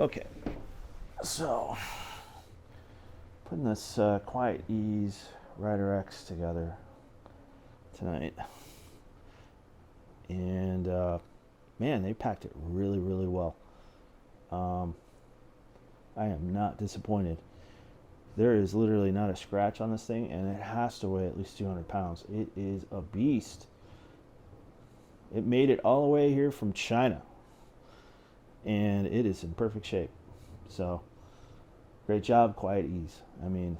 Okay, so putting this Quietease RiderX together tonight, and man, they packed it really, really well. I am not disappointed. There is literally not a scratch on this thing, and it has to weigh at least 200 pounds. It is a beast. It made it all the way here from China, and it is in perfect shape. So, great job, Quietease. I mean,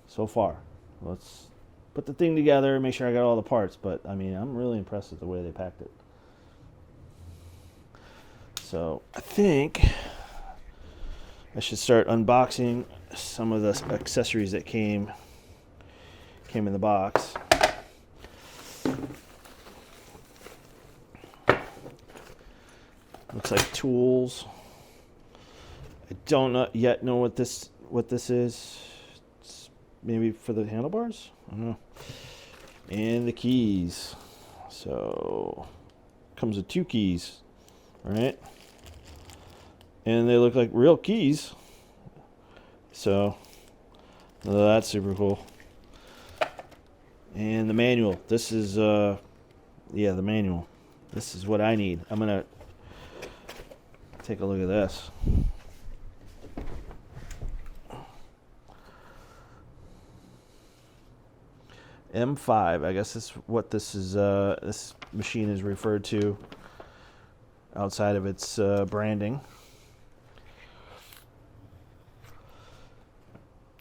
so far. Let's put the thing together, make sure I got all the parts, but I mean, I'm really impressed with the way they packed it. So, I think I should start unboxing some of the accessories that came in the box. Looks like tools. I don't yet know what this is. It's maybe for the handlebars? I don't know. And the keys. So comes with 2 keys, right? And they look like real keys. So that's super cool. And the manual. This is the manual. This is what I need. I'm gonna take a look at this. M5, I guess that's what this is. This machine is referred to outside of its branding.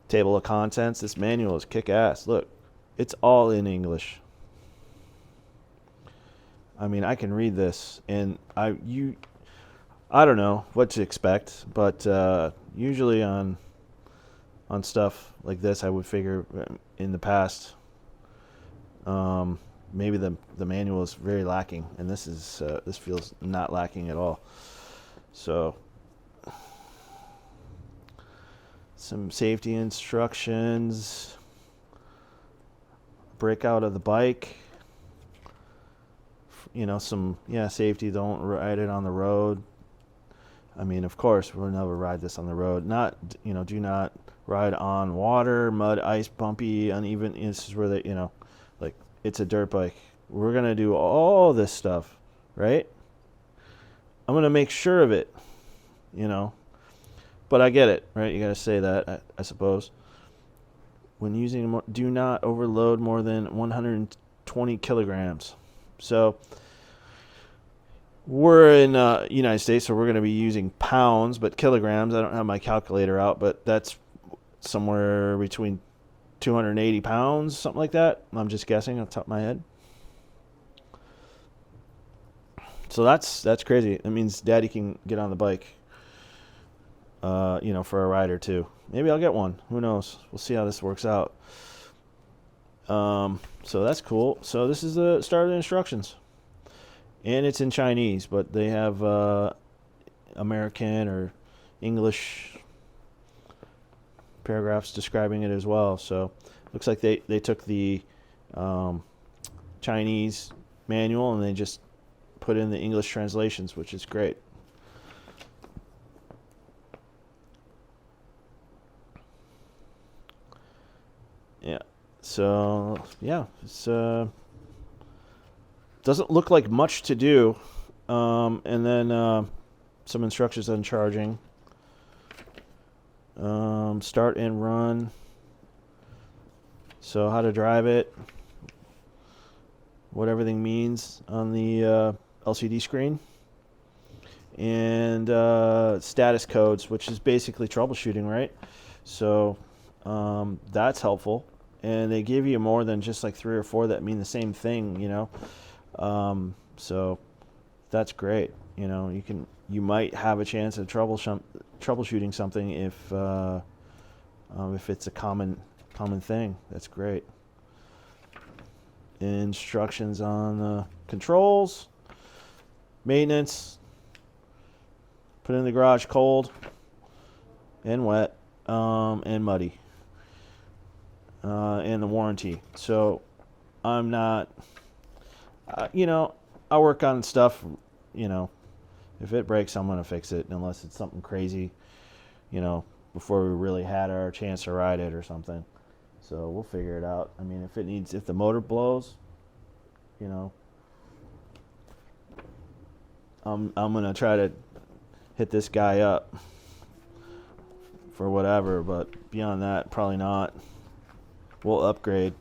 Table of contents. This manual is kick-ass. Look, it's all in English. I mean, I can read this, and I don't know what to expect, but usually on stuff like this, I would figure in the past maybe the manual is very lacking, and this feels not lacking at all. So some safety instructions, breakout of the bike, some safety, don't ride it on the road. I mean, of course, we'll never ride this on the road. Do not ride on water, mud, ice, bumpy, uneven. This is where like it's a dirt bike. We're going to do all this stuff, right? I'm going to make sure of it, But I get it, right? You got to say that, I suppose. When using, do not overload more than 120 kilograms. So we're in United States, so we're going to be using pounds, but kilograms, I don't have my calculator out, but that's somewhere between 280 pounds, something like that. I'm just guessing off the top of my head. So that's crazy. That means Daddy can get on the bike, for a ride or two. Maybe I'll get one. Who knows? We'll see how this works out. So that's cool. So this is the start of the instructions. And it's in Chinese, but they have American or English paragraphs describing it as well. So looks like they took the Chinese manual and they just put in the English translations, which is great. Yeah. So it's doesn't look like much to do. And then some instructions on charging. Start and run. So how to drive it. What everything means on the LCD screen. And status codes, which is basically troubleshooting, right? So that's helpful. And they give you more than just like 3 or 4 that mean the same thing, So that's great. You might have a chance of troubleshooting something if it's a common thing. That's great. Instructions on controls, maintenance. Put it in the garage cold and wet and muddy. And the warranty. So I'm not, I work on stuff, If it breaks, I'm going to fix it, unless it's something crazy, you know, before we really had our chance to ride it or something. So we'll figure it out. I mean, if the motor blows, you know, I'm going to try to hit this guy up for whatever, but beyond that, probably not. We'll upgrade.